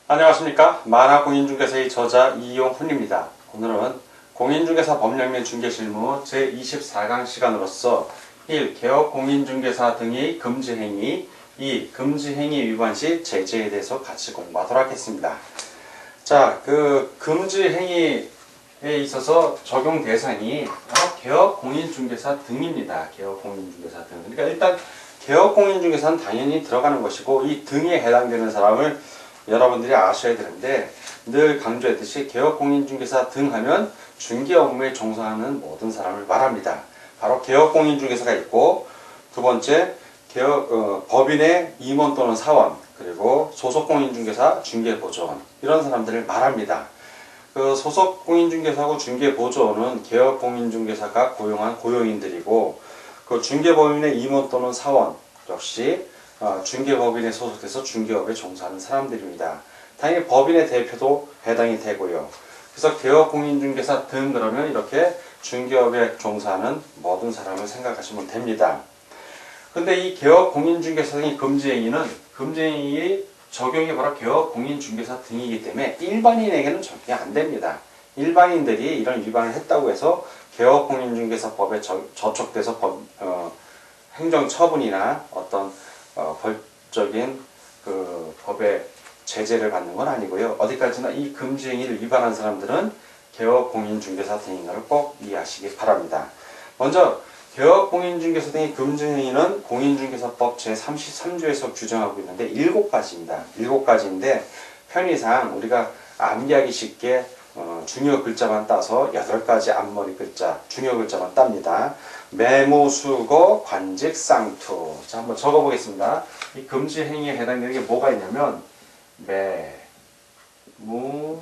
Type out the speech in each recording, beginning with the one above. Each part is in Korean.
안녕하십니까. 만화공인중개사의 저자 이용훈입니다. 오늘은 공인중개사 법령및 중개실무 제24강 시간으로서 1. 개업공인중개사 등의 금지행위 2. 금지행위 위반 시 제재에 대해서 같이 공부하도록 하겠습니다. 자, 그 금지행위에 있어서 적용 대상이 개업공인중개사 등입니다. 개업공인중개사 등. 그러니까 일단 개업공인중개사는 당연히 들어가는 것이고 이 등에 해당되는 사람을 여러분들이 아셔야 되는데 늘 강조했듯이 개업공인중개사 등 하면 중개 업무에 종사하는 모든 사람을 말합니다. 바로 개업공인중개사가 있고 두 번째 법인의 임원 또는 사원 그리고 소속공인중개사, 중개보조원 이런 사람들을 말합니다. 그 소속공인중개사하고 중개보조원은 개업공인중개사가 고용한 고용인들이고 그 중개법인의 임원 또는 사원 역시 중개법인에 소속돼서 중개업에 종사하는 사람들입니다. 당연히 법인의 대표도 해당이 되고요. 그래서 개업공인중개사 등 그러면 이렇게 중개업에 종사하는 모든 사람을 생각하시면 됩니다. 근데 이 개업공인중개사 등의 금지행위의 적용이 바로 개업공인중개사 등이기 때문에 일반인에게는 적용이 안 됩니다. 일반인들이 이런 위반을 했다고 해서 개업공인중개사법에 저촉돼서 행정처분이나 어떤 벌적인 그 법의 제재를 받는 건 아니고요. 어디까지나 이 금지행위를 위반한 사람들은 개업공인중개사 등인 걸 꼭 이해하시기 바랍니다. 먼저 개업공인중개사 등의 금지행위는 공인중개사법 제33조에서 규정하고 있는데 7가지입니다. 7가지인데 편의상 우리가 암기하기 쉽게 중요 글자만 따서 8가지 앞머리 글자, 중요 글자만 땁니다. 매무, 수거, 관직, 쌍투. 자, 한번 적어보겠습니다. 이 금지 행위에 해당되는 게 뭐가 있냐면 매, 무,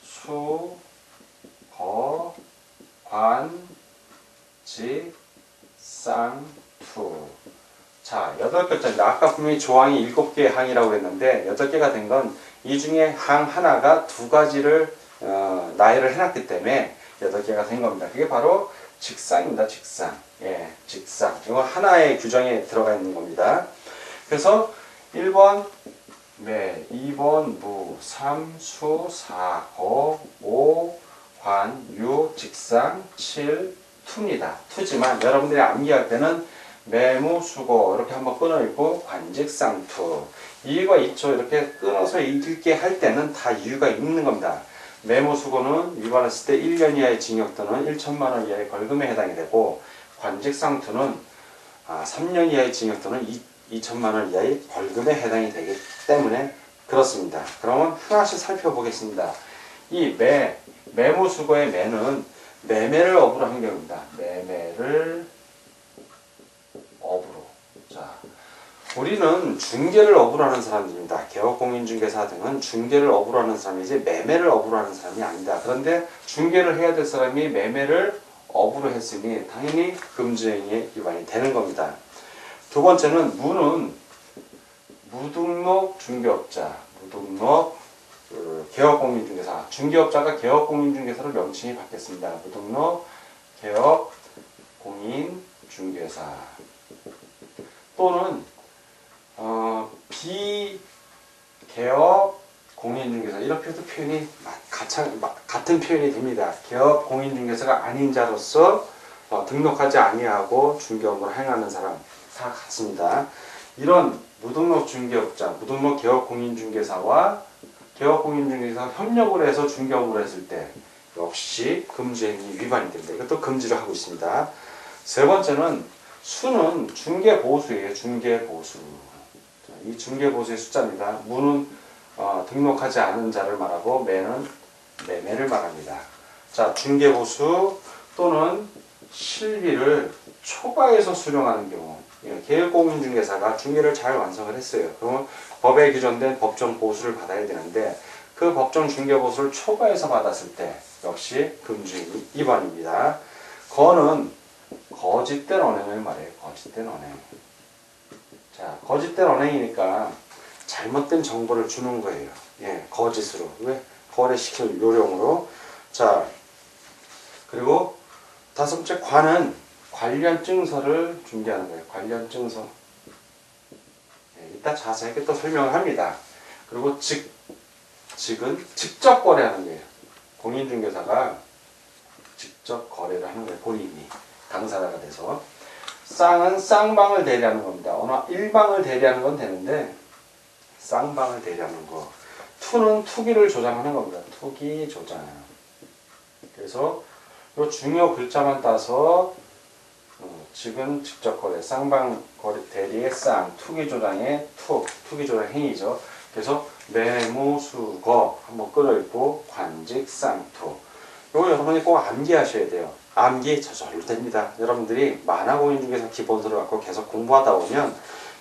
수, 거, 관, 직, 쌍, 투. 자, 8글자입니다. 아까 분명히 조항이 7개의 항이라고 했는데 8개가 된 건 이 중에 항 하나가 2가지를 나열을 해놨기 때문에 8개가 된 겁니다. 그게 바로 직상입니다. 직상. 예, 직상. 이거 하나의 규정에 들어가 있는 겁니다. 그래서 1번 매, 2번 무, 3, 수, 4, 거, 5, 관, 6, 직상, 7, 투입니다. 투지만 여러분들이 암기할 때는 매무, 수고 이렇게 한번 끊어 읽고 관직상투 이유가 있죠. 이렇게 끊어서 읽게 할 때는 다 이유가 있는 겁니다. 매무, 수고는 위반했을 때 1년 이하의 징역 또는 1천만 원 이하의 벌금에 해당이 되고 관직상투는 3년 이하의 징역 또는 2천만 원 이하의 벌금에 해당이 되기 때문에 그렇습니다. 그러면 하나씩 살펴보겠습니다. 이 매무, 수고의 매는 매매를 업으로 한 경우입니다. 매매를 업으로. 자, 우리는 중개를 업으로 하는 사람들입니다. 개업공인중개사 등은 중개를 업으로 하는 사람이지 매매를 업으로 하는 사람이 아니다. 그런데 중개를 해야 될 사람이 매매를 업으로 했으니 당연히 금지행위에 위반이 되는 겁니다. 두 번째는 무는 무등록 중개업자, 무등록 개업공인중개사, 중개업자가 개업공인중개사로 명칭이 바뀌었습니다. 무등록 개업공인중개사 또는 비개업 공인중개사 이렇게 해도 표현이 같은 표현이 됩니다. 개업 공인중개사가 아닌 자로서 등록하지 아니하고 중개업을 행하는 사람 다 같습니다. 이런 무등록 중개업자, 무등록 개업 공인중개사와 개업 공인중개사가 협력을 해서 중개업을 했을 때 역시 금지행위 위반이 됩니다. 이것도 금지를 하고 있습니다. 세 번째는 수는 중개보수예요. 중개보수. 이 중개보수의 숫자입니다. 무는 등록하지 않은 자를 말하고 매는 매매를 말합니다. 자, 중개보수 또는 실비를 초과해서 수령하는 경우 개업공인중개사가 중개를 잘 완성을 했어요. 그러면 법에 규정된 법정 보수를 받아야 되는데 그 법정 중개보수를 초과해서 받았을 때 역시 금지 위반입니다. 거는 거짓된 언행을 말해요. 거짓된 언행. 자, 거짓된 언행이니까 잘못된 정보를 주는 거예요. 예, 거짓으로. 왜? 거래시킬 요령으로. 자, 그리고 다섯 번째 관은 관련 증서를 준비하는 거예요. 관련 증서. 예, 이따 자세하게 또 설명을 합니다. 그리고 지금 직접 거래하는 거예요. 공인중개사가 직접 거래를 하는 거예요. 본인이 당사자가 돼서. 쌍은 쌍방을 대리하는 겁니다. 어느 일방을 대리하는 건 되는데 쌍방을 대리하는 거. 투는 투기를 조장하는 겁니다. 투기 조장. 그래서 이 중요 글자만 따서 지금 직접 거래, 쌍방 거래 대리의 쌍, 투기 조장의 투기 조장 행위죠. 그래서 매무수거 한번 끌어읽고 관직 쌍투. 이거 여러분이 꼭 암기하셔야 돼요. 암기 저절로 됩니다. 여러분들이 만화공인중개사 기본서를 갖고 계속 공부하다 보면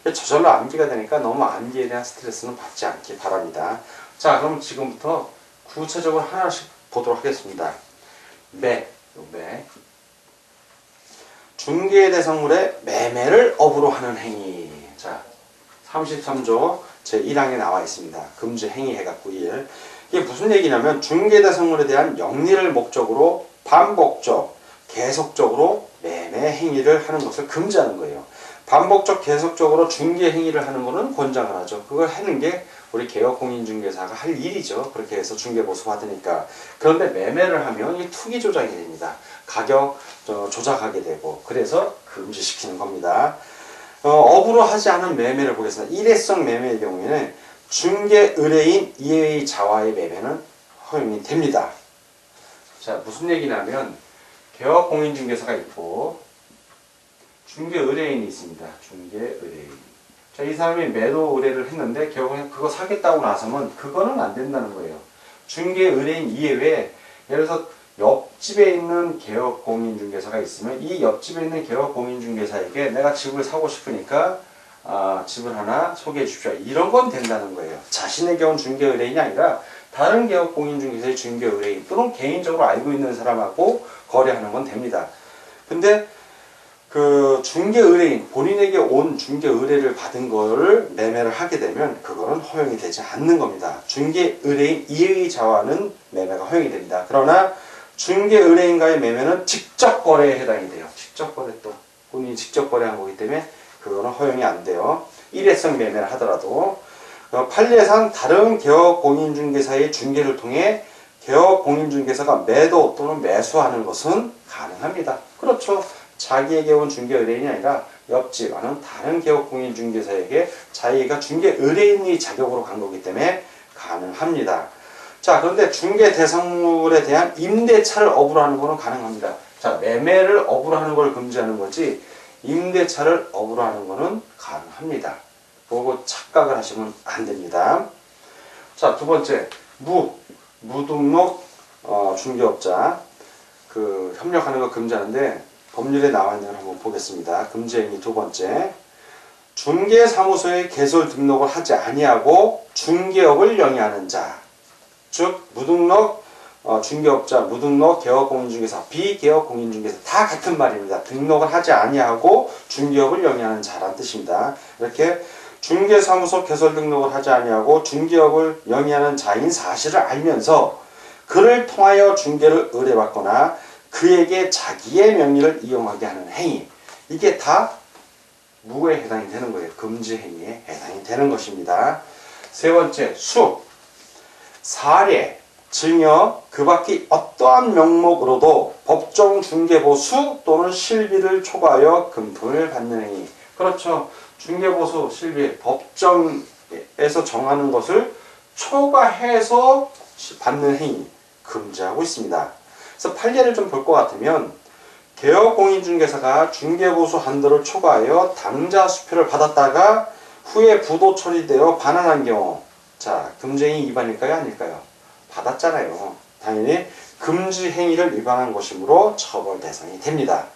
저절로 암기가 되니까 너무 암기에 대한 스트레스는 받지 않기 바랍니다. 자, 그럼 지금부터 구체적으로 하나씩 보도록 하겠습니다. 매. 중개대상물의 매매를 업으로 하는 행위. 자, 33조 제1항에 나와 있습니다. 금지 행위 해갖고 1. 이게 무슨 얘기냐면 중개대상물에 대한 영리를 목적으로 반복적, 계속적으로 매매 행위를 하는 것을 금지하는 거예요. 반복적, 계속적으로 중개 행위를 하는 거는 권장을 하죠. 그걸 하는 게 우리 개업공인중개사가 할 일이죠. 그렇게 해서 중개보수 받으니까. 그런데 매매를 하면 이 투기 조작이 됩니다. 가격 조작하게 되고, 그래서 금지시키는 겁니다. 업으로 하지 않은 매매를 보겠습니다. 일회성 매매의 경우에는 중개 의뢰인 이외의 자와의 매매는 허용이 됩니다. 자, 무슨 얘기냐면 개업공인중개사가 있고 중개 의뢰인이 있습니다. 중개 의뢰인. 자, 이 사람이 매도 의뢰를 했는데 결국엔 그거 사겠다고 나서면 그거는 안 된다는 거예요. 중개 의뢰인 이외에 예를 들어서 옆집에 있는 개업공인중개사가 있으면 이 옆집에 있는 개업공인중개사에게 내가 집을 사고 싶으니까 집을 하나 소개해 주십시오. 이런 건 된다는 거예요. 자신의 경우는 중개 의뢰인이 아니라 다른 개업공인중개사의 중개 의뢰인 또는 개인적으로 알고 있는 사람하고 거래하는 건 됩니다. 근데 그 중개 의뢰인, 본인에게 온 중개 의뢰를 받은 거를 매매를 하게 되면 그거는 허용이 되지 않는 겁니다. 중개 의뢰인 이의 자와는 매매가 허용이 됩니다. 그러나 중개 의뢰인과의 매매는 직접 거래에 해당이 돼요. 직접 거래 또 본인이 직접 거래한 거기 때문에 그거는 허용이 안 돼요. 일회성 매매를 하더라도 판례상 다른 개업공인중개사의 중개를 통해 개업공인중개사가 매도 또는 매수하는 것은 가능합니다. 그렇죠. 자기에게 온 중개 의뢰인이 아니라 옆집 아는 다른 개업공인중개사에게 자기가 중개 의뢰인의 자격으로 간 거기 때문에 가능합니다. 자, 그런데 중개 대상물에 대한 임대차를 업으로 하는 것은 가능합니다. 자, 매매를 업으로 하는 걸 금지하는 거지 임대차를 업으로 하는 것은 가능합니다. 그거 착각을 하시면 안 됩니다. 자, 두 번째 무등록 중개업자 협력하는 거 금지하는데 법률에 나와 있는 걸 한번 보겠습니다. 금지행위 두 번째. 중개사무소에 개설 등록을 하지 아니하고 중개업을 영위하는 자. 즉 무등록 중개업자, 무등록 개업공인중개사, 비개업공인중개사 다 같은 말입니다. 등록을 하지 아니하고 중개업을 영위하는 자란 뜻입니다. 이렇게 중개사무소 개설 등록을 하지 아니하고 중개업을 영위하는 자인 사실을 알면서 그를 통하여 중개를 의뢰받거나 그에게 자기의 명의를 이용하게 하는 행위, 이게 다 무에 해당이 되는 거예요. 금지 행위에 해당이 되는 것입니다. 세 번째, 사례, 증여, 그 밖의 어떠한 명목으로도 법정 중개보수 또는 실비를 초과하여 금품을 받는 행위. 그렇죠. 중개보수, 실비, 법정에서 정하는 것을 초과해서 받는 행위 금지하고 있습니다. 그래서 판례를 좀 볼 것 같으면 개업공인중개사가 중개보수 한도를 초과하여 당좌 수표를 받았다가 후에 부도 처리되어 반환한 경우, 자, 금지행위 위반일까요? 아닐까요? 받았잖아요. 당연히 금지 행위를 위반한 것이므로 처벌 대상이 됩니다.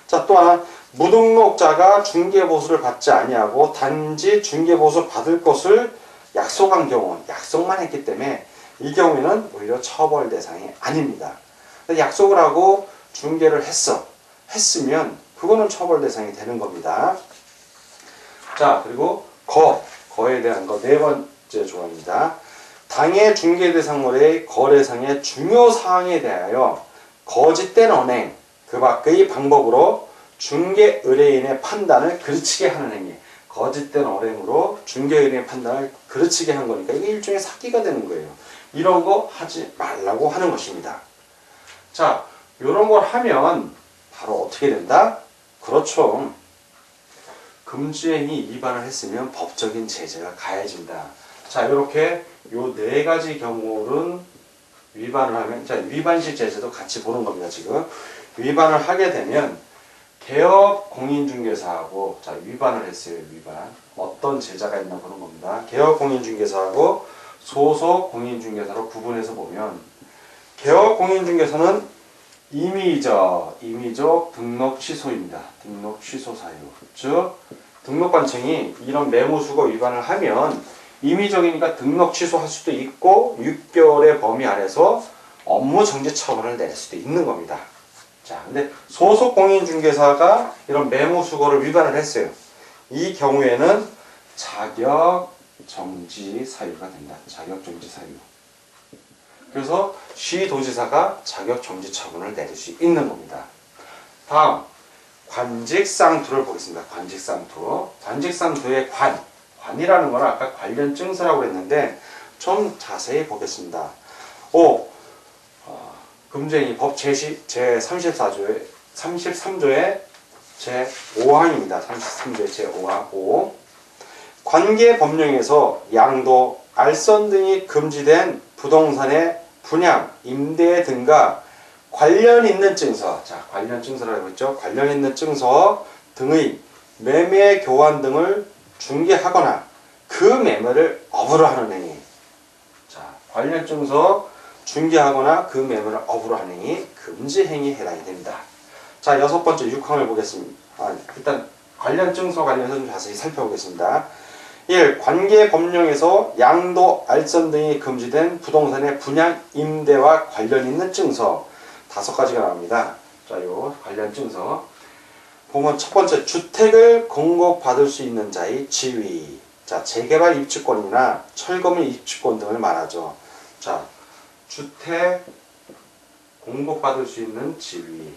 자, 또 하나, 무등록자가 중개보수를 받지 아니하고 단지 중개보수 받을 것을 약속한 경우, 약속만 했기 때문에 이 경우에는 오히려 처벌 대상이 아닙니다. 약속을 하고 중개를 했으면 그거는 처벌 대상이 되는 겁니다. 자, 그리고 거에 대한 거 네 번째 조항입니다. 당해 중개대상물의 거래상의 중요 사항에 대하여 거짓된 언행, 그 밖의 방법으로 중개 의뢰인의 판단을 그르치게 하는 행위. 거짓된 언행으로 중개 의뢰인의 판단을 그르치게 한 거니까 이게 일종의 사기가 되는 거예요. 이런 거 하지 말라고 하는 것입니다. 자, 이런 걸 하면 바로 어떻게 된다? 그렇죠. 금지행위 위반을 했으면 법적인 제재가 가해진다. 자, 이렇게 요 네 가지 경우는 위반을 하면, 자, 위반시 제재도 같이 보는 겁니다, 지금. 위반을 하게 되면 개업 공인중개사하고, 자, 위반을 했어요, 위반. 어떤 제재가 있나 보는 겁니다. 개업 공인중개사하고 소속 공인중개사로 구분해서 보면, 개업 공인중개사는 임의적 등록 취소입니다. 등록 취소 사유. 즉, 등록관청이 이런 매무수거 위반을 하면 임의적이니까 등록 취소할 수도 있고 6개월의 범위 안에서 업무 정지 처분을 내릴 수도 있는 겁니다. 자, 근데 소속 공인중개사가 이런 매무수거를 위반을 했어요. 이 경우에는 자격 정지 사유가 된다. 자격 정지 사유. 그래서 시도지사가 자격 정지 처분을 내릴 수 있는 겁니다. 다음 관직상투를 보겠습니다. 관직상투. 관직상투의 관이라는 건 아까 관련 증서라고 했는데 좀 자세히 보겠습니다. 금지행위 법 제33조의 제5항입니다. 33조의 제5항 5. 관계 법령에서 양도, 알선 등이 금지된 부동산의 분양, 임대 등과 관련 있는 증서, 자, 관련 증서라고 했죠. 관련 있는 증서 등의 매매 교환 등을 중개하거나 그 매매를 업으로 하는 행위. 자, 관련 증서 중개하거나 그 매매를 업으로 하는 행위, 금지 행위에 해당이 됩니다. 자, 여섯 번째 6항을 보겠습니다. 일단 관련 증서 관련해서 좀 자세히 살펴보겠습니다. 1. 관계 법령에서 양도, 알선 등이 금지된 부동산의 분양, 임대와 관련 있는 증서 5가지가 나옵니다. 자, 요 관련 증서 보면 첫 번째, 주택을 공급받을 수 있는 자의 지위. 자, 재개발 입주권이나 철거물 입주권 등을 말하죠. 자, 주택 공급받을 수 있는 지위.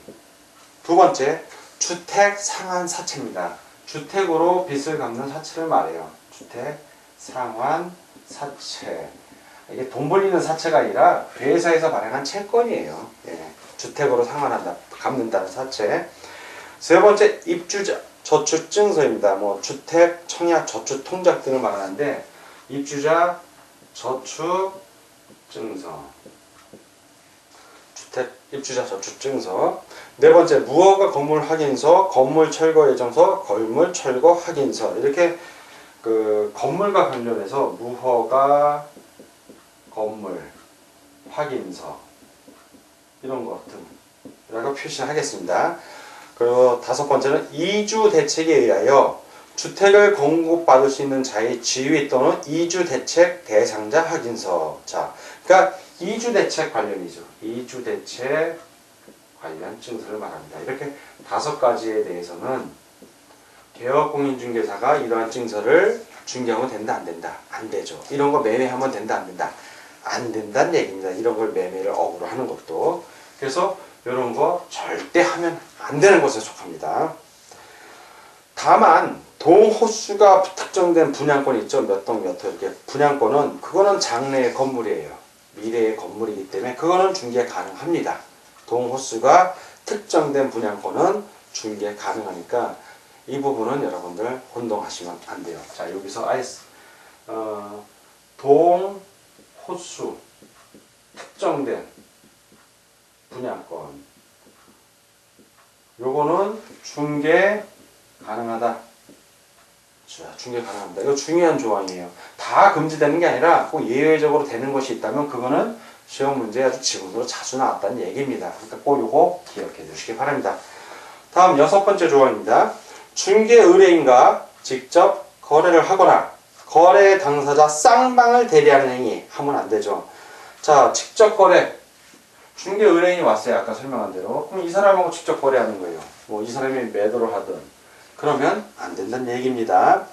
두 번째, 주택 상환 사채입니다. 주택으로 빚을 갚는 사채를 말해요. 주택 상환 사채. 이게 돈 벌리는 사채가 아니라 회사에서 발행한 채권이에요. 예. 주택으로 상환한다, 갚는다는 사채. 세 번째, 입주자 저축 증서입니다. 뭐 주택, 청약, 저축 통장 등을 말하는데 입주자 저축 증서. 주택 입주자 저축 증서. 네 번째, 무허가 건물 확인서, 건물 철거 예정서, 건물 철거 확인서. 이렇게 그 건물과 관련해서 무허가 건물 확인서 이런 것 등이라고 표시하겠습니다. 그리고 다섯 번째는 이주 대책에 의하여 주택을 공급받을 수 있는 자의 지위 또는 이주 대책 대상자 확인서. 자, 그러니까 이주 대책 관련이죠. 이주 대책 관련 증서를 말합니다. 이렇게 5가지에 대해서는 개업공인중개사가 이러한 증서를 중개하면 된다, 안 된다? 안 되죠. 이런 거 매매하면 된다, 안 된다? 안 된다는 얘기입니다. 이런 걸 매매를 업으로 하는 것도. 그래서 이런 거 절대 하면 안 되는 것에 속합니다. 다만 동호수가 특정된 분양권이 있죠. 몇 동 몇 호 이렇게 분양권은 그거는 장래의 건물이에요. 미래의 건물이기 때문에 그거는 중개 가능합니다. 동호수가 특정된 분양권은 중개 가능하니까 이 부분은 여러분들 혼동하시면 안 돼요. 자, 여기서 동호수 특정된 분양권 요거는 중개 가능하다. 자, 중개 가능합니다. 이거 중요한 조항이에요. 다 금지되는 게 아니라 꼭 예외적으로 되는 것이 있다면 그거는 시험 문제에 아주 지문으로 자주 나왔다는 얘기입니다. 그러니까 꼭 요거 기억해 주시기 바랍니다. 다음 6번째 조항입니다. 중개 의뢰인과 직접 거래를 하거나 거래 당사자 쌍방을 대리하는 행위 하면 안 되죠. 자, 직접 거래. 중개 의뢰인이 왔어요. 아까 설명한 대로. 그럼 이 사람하고 직접 거래하는 거예요. 뭐 이 사람이 매도를 하든. 그러면 안 된다는 얘기입니다.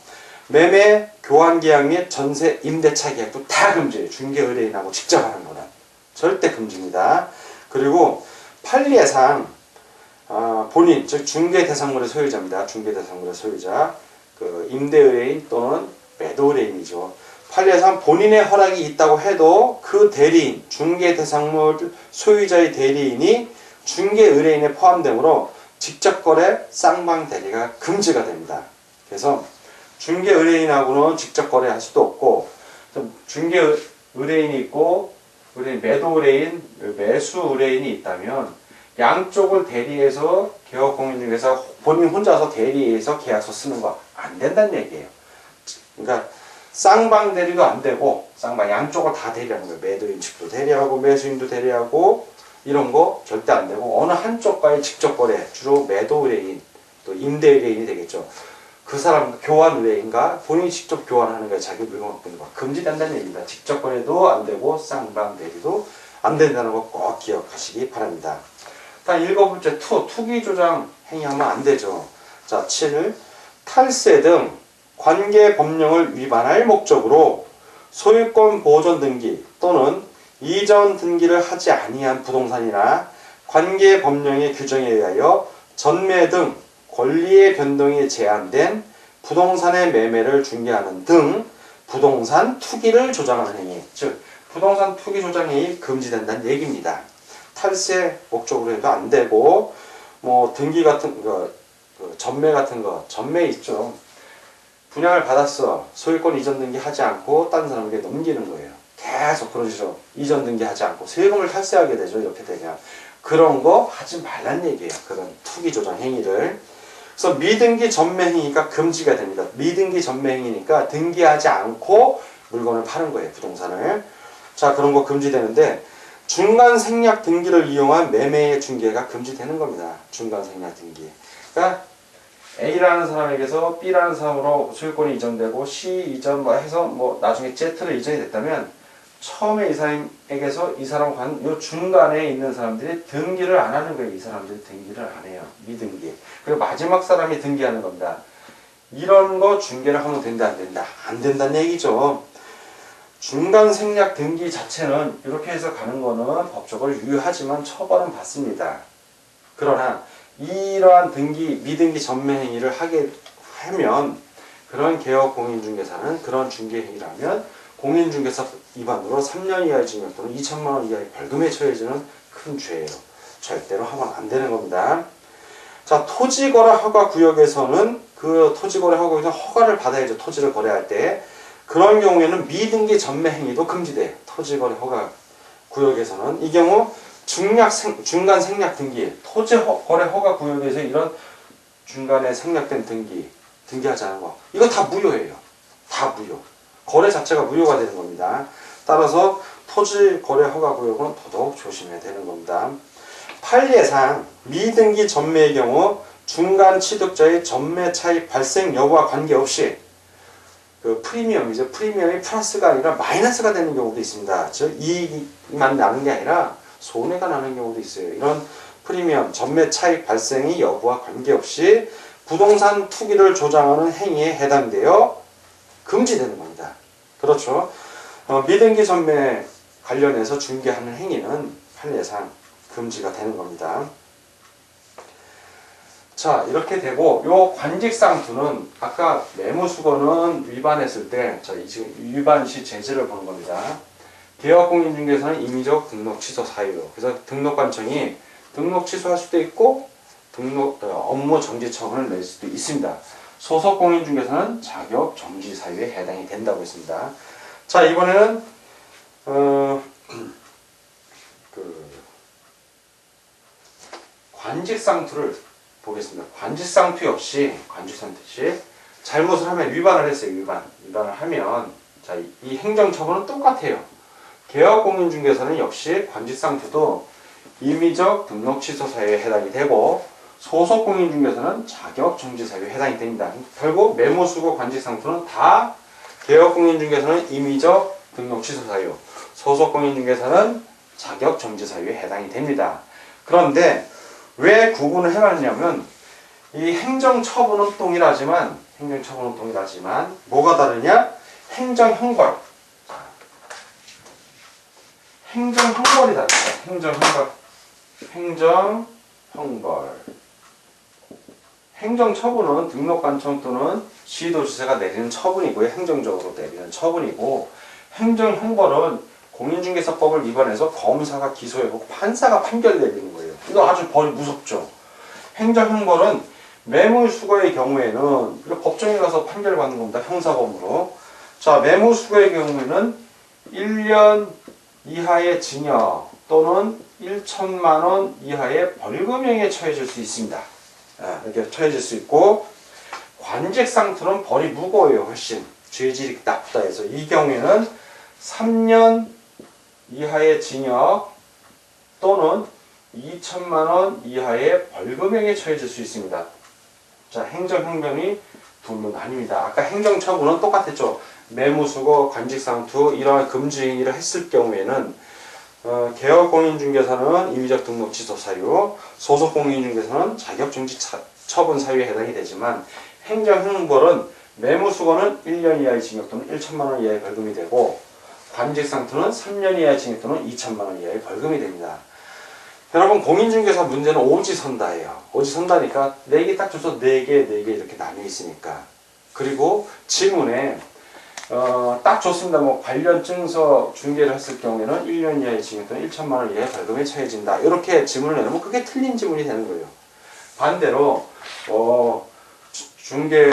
매매, 교환 계약 및 전세, 임대차 계약도 다 금지예요. 중개 의뢰인하고 직접 하는 거는. 절대 금지입니다. 그리고 판례상 본인, 즉 중개 대상물의 소유자입니다. 중개 대상물의 소유자. 그 임대 의뢰인 또는 매도 의뢰인이죠. 판례상 본인의 허락이 있다고 해도 그 대리인, 중개 대상물 소유자의 대리인이 중개 의뢰인에 포함되므로 직접 거래, 쌍방 대리가 금지가 됩니다. 그래서 중개 의뢰인하고는 직접 거래할 수도 없고, 중개 의뢰인이 있고 매도 의뢰인, 매수 의뢰인이 있다면 양쪽을 대리해서 개업공인중개사 본인 혼자서 대리해서 계약서 쓰는 거 안 된다는 얘기예요. 그러니까 쌍방 대리도 안 되고, 쌍방 양쪽을 다 대리하는 거예요. 매도인 측도 대리하고 매수인도 대리하고 이런 거 절대 안 되고, 어느 한쪽과의 직접 거래, 주로 매도 의뢰인, 또 임대 의뢰인이 되겠죠. 그 사람 교환 의뢰인과 본인이 직접 교환하는 거예요. 자기 물건 갖고 있는 거 금지된다는 얘기입니다. 직접 거래도 안 되고 쌍방 대리도 안 된다는 거 꼭 기억하시기 바랍니다. 단 7번째 투기 조장 행위하면 안 되죠. 자, 7. 탈세 등 관계 법령을 위반할 목적으로 소유권 보존 등기 또는 이전 등기를 하지 아니한 부동산이나 관계 법령의 규정에 의하여 전매 등 권리의 변동이 제한된 부동산의 매매를 중개하는 등 부동산 투기를 조장하는 행위, 즉 부동산 투기 조장 행위 금지된다는 얘기입니다. 탈세 목적으로 해도 안 되고, 뭐 등기 같은 거, 전매 같은 거, 전매 있죠. 분양을 받았어. 소유권 이전 등기 하지 않고 다른 사람에게 넘기는 거예요. 계속 그러시죠. 이전 등기 하지 않고 세금을 탈세하게 되죠. 이렇게 되면. 그런 거 하지 말란 얘기예요. 그런 투기 조장 행위를. 그래서 미등기 전매 행위가 금지가 됩니다. 미등기 전매 행위니까 등기하지 않고 물건을 파는 거예요. 부동산을. 자, 그런 거 금지되는데, 중간 생략 등기를 이용한 매매의 중개가 금지되는 겁니다. 중간 생략 등기. 그러니까 A라는 사람에게서 B라는 사람으로 소유권이 이전되고 C 이전 뭐 해서 뭐 나중에 Z로 이전이 됐다면, 처음에 이 사람에게서 이 사람 간 요 중간에 있는 사람들이 등기를 안 하는 거예요. 이 사람들이 등기를 안 해요. 미등기. 그리고 마지막 사람이 등기하는 겁니다. 이런 거 중개를 하면 된다 안 된다? 안 된다는 얘기죠. 중간 생략 등기 자체는 이렇게 해서 가는 거는 법적으로 유효하지만 처벌은 받습니다. 그러나 이러한 등기, 미등기 전매 행위를 하게 하면, 그런 개업 공인중개사는 그런 중개 행위를 하면 공인중개사 위반으로 3년 이하의 징역 또는 2천만 원 이하의 벌금에 처해지는 큰 죄예요. 절대로 하면 안 되는 겁니다. 자, 토지거래 허가 구역에서는 그 토지거래 허가에서 허가를 받아야죠. 토지를 거래할 때. 그런 경우에는 미등기 전매 행위도 금지돼요. 토지거래 허가 구역에서는. 이 경우 중간 생략 등기, 토지 거래 허가 구역에서 이런 중간에 생략된 등기하지 않은 거, 이거 다 무효예요. 다 무효. 거래 자체가 무효가 되는 겁니다. 따라서 토지 거래 허가 구역은 더더욱 조심해야 되는 겁니다. 판례상 미등기 전매의 경우 중간 취득자의 전매 차익 발생 여부와 관계없이 그 프리미엄이죠. 프리미엄이 플러스가 아니라 마이너스가 되는 경우도 있습니다. 즉 이익만 나는 게 아니라 손해가 나는 경우도 있어요. 이런 프리미엄, 전매 차익 발생이 여부와 관계없이 부동산 투기를 조장하는 행위에 해당되어 금지되는 겁니다. 그렇죠. 미등기 전매 관련해서 중개하는 행위는 판례상 금지가 되는 겁니다. 자, 이렇게 되고, 요 관직상투는 아까 매무수거는 위반했을 때, 자, 지금 위반 시 제재를 보는 겁니다. 개업공인중개사는 임의적 등록 취소 사유. 그래서 등록관청이 등록 취소할 수도 있고, 업무 정지 처분을 낼 수도 있습니다. 소속공인중개사는 자격 정지 사유에 해당이 된다고 했습니다. 자, 이번에는 관직상투를 보겠습니다. 관직상투 역시 잘못을 하면 위반을 했어요. 위반을 하면, 자, 이 행정처분은 똑같아요. 개업공인중개사는 역시 관직상투도 임의적 등록 취소 사유에 해당이 되고, 소속공인중개사는 자격 정지 사유에 해당이 됩니다. 결국 매무수거 관직상투는 다 개업공인중개사는 임의적 등록 취소 사유, 소속공인중개사는 자격 정지 사유에 해당이 됩니다. 그런데 왜 구분을 해놨냐면, 이 행정처분은 동일하지만 뭐가 다르냐? 행정형벌이 다릅니다. 행정형벌. 행정처분은 등록관청 또는 시도지사가 내리는 처분이고요. 행정적으로 내리는 처분이고, 행정형벌은 공인중개사법을 위반해서 검사가 기소해보고 판사가 판결 내리는 거예요. 이거 아주 벌이 무섭죠. 행정형벌은 매물수거의 경우에는 법정에 가서 판결받는 겁니다. 형사범으로. 자, 매물수거의 경우에는 1년 이하의 징역 또는 1천만 원 이하의 벌금형에 처해질 수 있습니다. 이렇게 처해질 수 있고, 관직상투는 벌이 무거워요. 훨씬 죄질이 나쁘다 해서 이 경우에는 3년 이하의 징역 또는 2천만 원 이하의 벌금형에 처해질 수 있습니다. 자, 행정형벌이 둘로 나뉩니다. 아까 행정처분은 똑같았죠. 매무수거, 관직상투 이러한 금지행위를 했을 경우에는 개업공인중개사는 임의적 등록 취소 사유, 소속공인중개사는 자격정지 처분 사유에 해당이 되지만, 행정형벌은 매무수거는 1년 이하의 징역 또는 1천만 원 이하의 벌금이 되고, 관직상투는 3년 이하의 징역 또는 2천만 원 이하의 벌금이 됩니다. 여러분, 공인중개사 문제는 오지선다예요. 오지선다니까 4개 딱 줘서 4개 이렇게 나뉘어 있으니까. 그리고 지문에 딱 좋습니다. 뭐 관련 증서 중개를 했을 경우에는 1년 이하의 징역 또는 1천만 원 이하의 벌금에 처해진다. 이렇게 지문을 내놓으면 그게 틀린 지문이 되는 거예요. 반대로 중개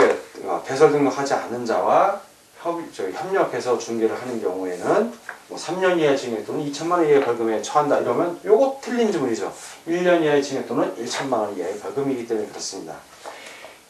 개설 등록하지 않은 자와 협력해서 중개를 하는 경우에는 3년 이하의 징역 또는 2천만 원 이하의 벌금에 처한다. 이러면 요거 틀린 지문이죠. 1년 이하의 징역 또는 1천만 원 이하의 벌금이기 때문에 그렇습니다.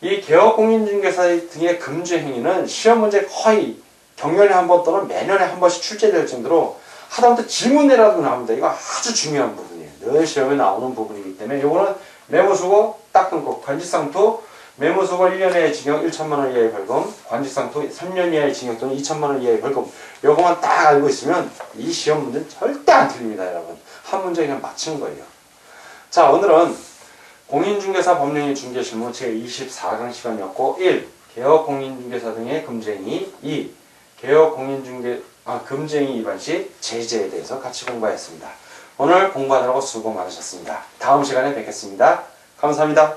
이 개업공인중개사 등의 금지 행위는 시험 문제 거의 경년에 한 번 또는 매년에 한 번씩 출제될 정도로 하다못해 질문에라도 나옵니다. 이거 아주 중요한 부분이에요. 늘 시험에 나오는 부분이기 때문에 이거는 매무수고 딱 끊고, 관직상투 매무수고 1년의 징역 1천만 원 이하의 벌금, 관직상투 3년 이하의 징역 또는 2천만 원 이하의 벌금, 요거만 딱 알고 있으면 이 시험 문제는 절대 안 틀립니다. 여러분, 한 문제 그냥 맞춘 거예요. 자, 오늘은 공인중개사 법령의 중개실무 제24강 시간이었고, 1. 개업공인중개사 등의 금지행위, 2. 금지행위 위반 시 제재에 대해서 같이 공부하였습니다. 오늘 공부하느라고 수고 많으셨습니다. 다음 시간에 뵙겠습니다. 감사합니다.